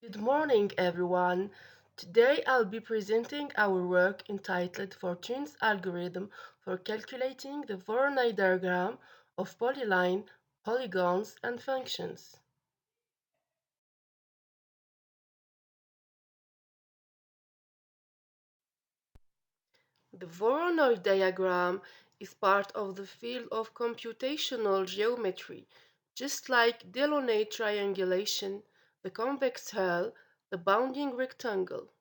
Good morning, everyone. Today I'll be presenting our work entitled Fortune's Algorithm for Calculating the Voronoi Diagram of Polyline, Polygons, and Functions. The Voronoi diagram is part of the field of computational geometry, just like Delaunay triangulation, the convex hull, the bounding rectangle.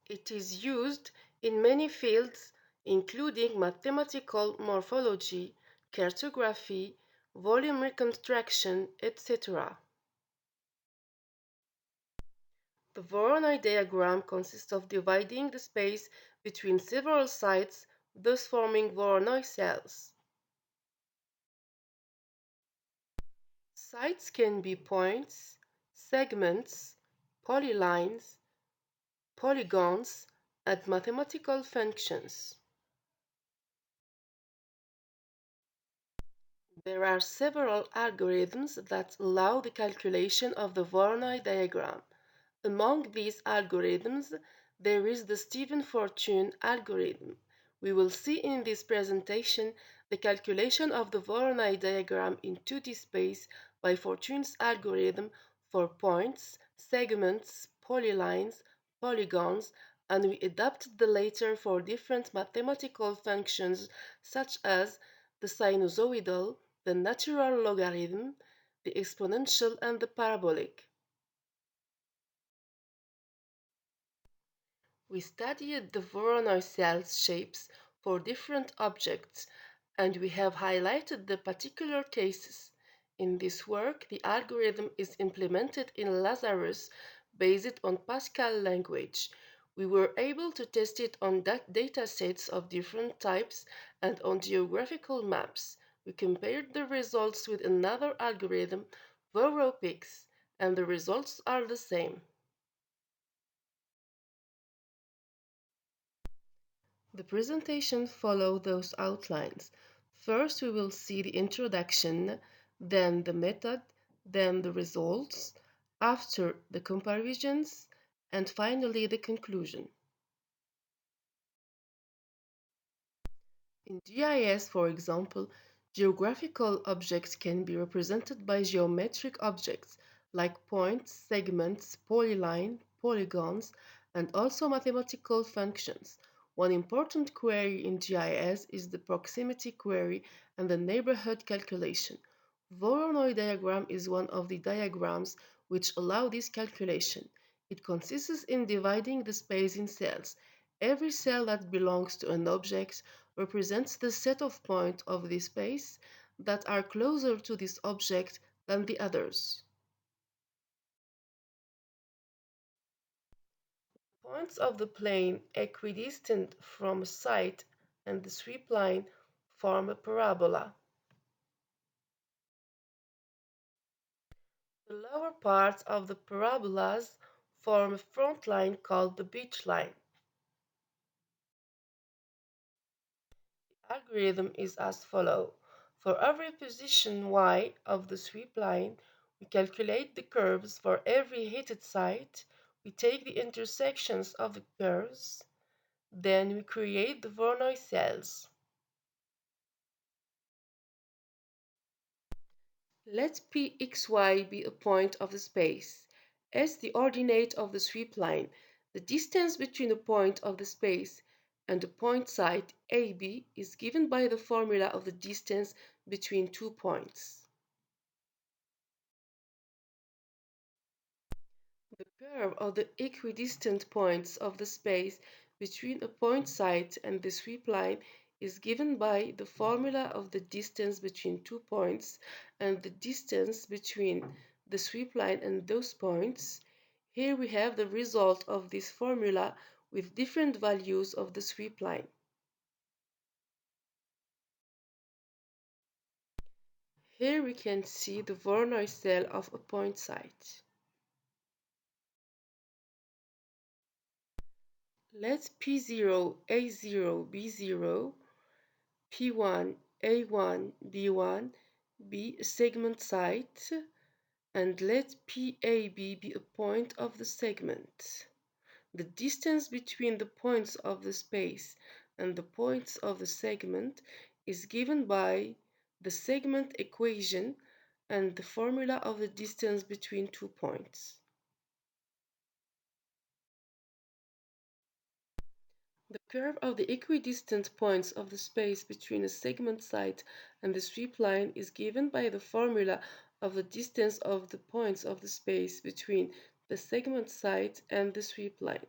It is used in many fields, including mathematical morphology, cartography, volume reconstruction, etc. The Voronoi diagram consists of dividing the space between several sites, thus forming Voronoi cells. Sites can be points, segments, polylines, polygons, and mathematical functions. There are several algorithms that allow the calculation of the Voronoi diagram. Among these algorithms, there is the Stephen-Fortune algorithm. We will see in this presentation the calculation of the Voronoi diagram in 2D space by Fortune's algorithm for points, segments, polylines, polygons, and we adapted the latter for different mathematical functions such as the sinusoidal, the natural logarithm, the exponential, and the parabolic. We studied the Voronoi cells shapes for different objects, and we have highlighted the particular cases. In this work, the algorithm is implemented in Lazarus based on Pascal language. We were able to test it on data sets of different types and on geographical maps. We compared the results with another algorithm, Voropix, and the results are the same. The presentation follows those outlines. First, we will see the introduction, then the method, then the results, after the comparisons, and finally the conclusion. In GIS, for example, geographical objects can be represented by geometric objects like points, segments, polyline, polygons, and also mathematical functions. One important query in GIS is the proximity query and the neighborhood calculation. Voronoi diagram is one of the diagrams which allow this calculation. It consists in dividing the space in cells. Every cell that belongs to an object represents the set of points of the space that are closer to this object than the others. Points of the plane equidistant from a site and the sweep line form a parabola. The lower parts of the parabolas form a front line called the beach line. The algorithm is as follows. For every position y of the sweep line, we calculate the curves for every heated site, we take the intersections of the curves, then we create the Voronoi cells. Let Pxy be a point of the space, S the ordinate of the sweep line. The distance between a point of the space and a point site AB is given by the formula of the distance between two points. The curve of the equidistant points of the space between a point site and the sweep line is given by the formula of the distance between two points and the distance between the sweep line and those points. Here we have the result of this formula with different values of the sweep line. Here we can see the Voronoi cell of a point site. Let P0, A0, B0, P1, A1, B1 be a segment site. and let PAB be a point of the segment. The distance between the points of the space and the points of the segment is given by the segment equation and the formula of the distance between two points. The curve of the equidistant points of the space between a segment site and the sweep line is given by the formula of the distance of the points of the space between the segment site and the sweep line.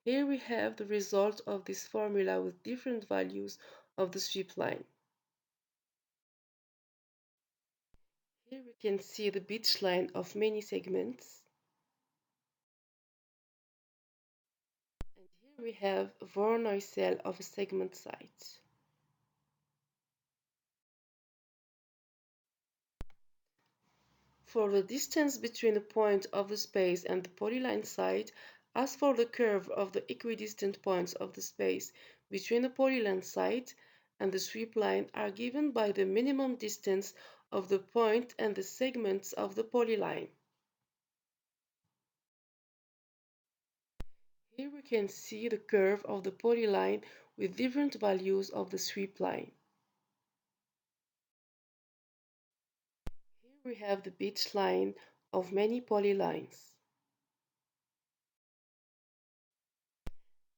Here we have the result of this formula with different values of the sweep line. Here we can see the beach line of many segments. And here we have a Voronoi cell of a segment site. For the distance between the point of the space and the polyline site, as for the curve of the equidistant points of the space between the polyline site and the sweep line are given by the minimum distance of the point and the segments of the polyline. Here we can see the curve of the polyline with different values of the sweep line. Here we have the beach line of many polylines.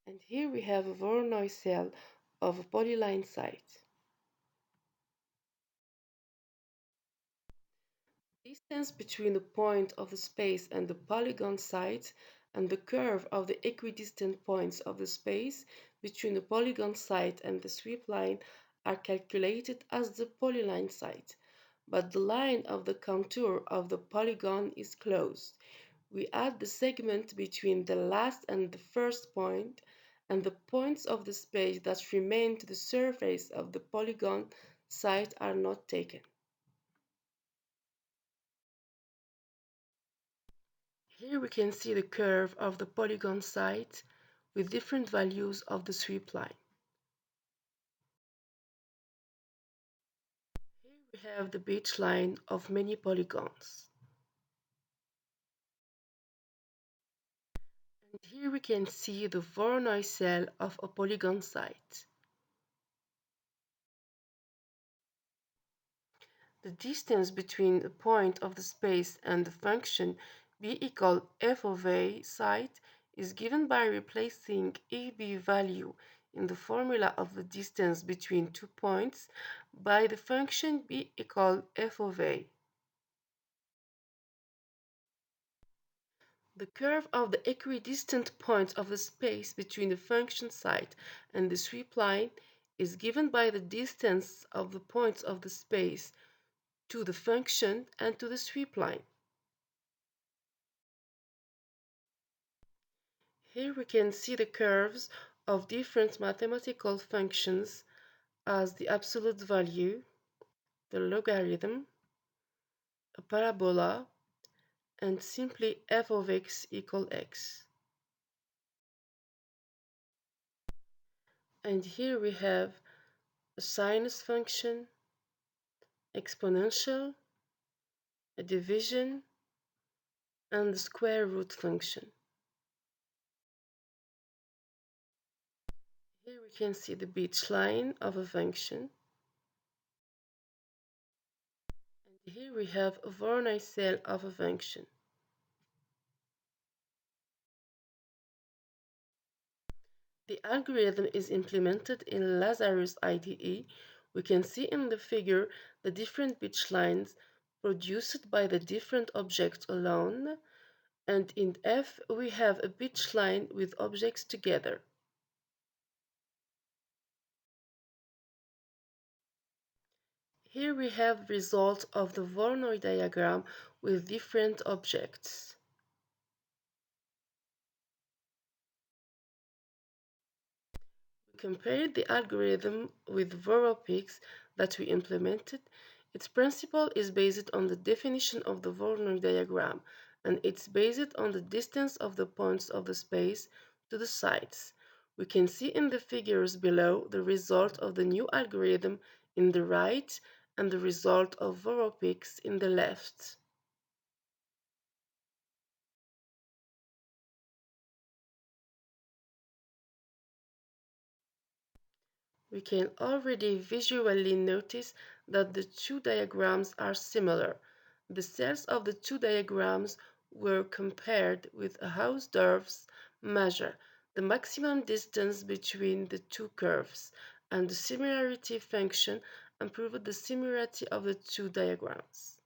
And here we have a Voronoi cell of a polyline site. Distance between the point of the space and the polygon site and the curve of the equidistant points of the space between the polygon site and the sweep line are calculated as the polyline site, but the line of the contour of the polygon is closed. We add the segment between the last and the first point, and the points of the space that remain to the surface of the polygon site are not taken. Here we can see the curve of the polygon site with different values of the sweep line. Here we have the beach line of many polygons. And here we can see the Voronoi cell of a polygon site. The distance between the point of the space and the function b equal f of a site is given by replacing ab value in the formula of the distance between two points by the function b equal f of a. The curve of the equidistant points of the space between the function site and the sweep line is given by the distance of the points of the space to the function and to the sweep line. Here we can see the curves of different mathematical functions as the absolute value, the logarithm, a parabola, and simply f of x equal x. And here we have a sinus function, exponential, a division, and the square root function. Here we can see the beach line of a function. And here we have a Voronoi cell of a function. The algorithm is implemented in Lazarus IDE. We can see in the figure the different beach lines produced by the different objects alone, and in F we have a beach line with objects together. Here we have results of the Voronoi diagram with different objects. We compared the algorithm with Voropix that we implemented. Its principle is based on the definition of the Voronoi diagram, and it's based on the distance of the points of the space to the sites. We can see in the figures below the result of the new algorithm in the right and the result of Voropix in the left. We can already visually notice that the two diagrams are similar. The cells of the two diagrams were compared with Hausdorff's measure, the maximum distance between the two curves, and the similarity function and proved the similarity of the two diagrams.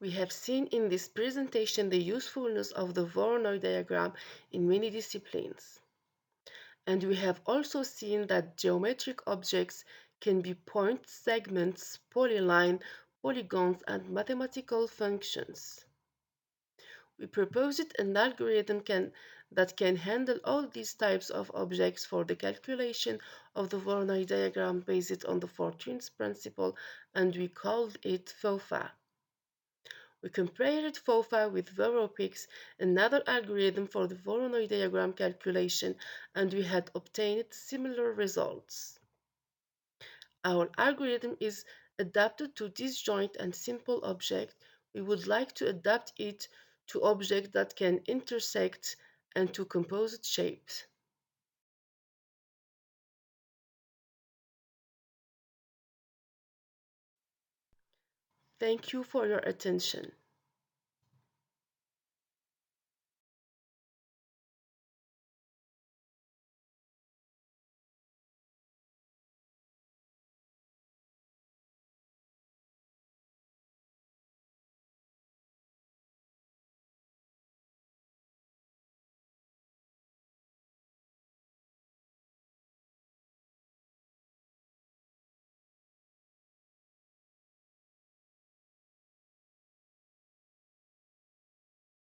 We have seen in this presentation the usefulness of the Voronoi diagram in many disciplines. And we have also seen that geometric objects can be points, segments, polyline, polygons, and mathematical functions. We proposed an algorithm that can handle all these types of objects for the calculation of the Voronoi diagram based on the Fortune's principle, and we called it FOFA. We compared FOFA with Voropix, another algorithm for the Voronoi diagram calculation, and we had obtained similar results. Our algorithm is adapted to disjoint and simple objects. We would like to adapt it to objects that can intersect and to composite shapes. Thank you for your attention.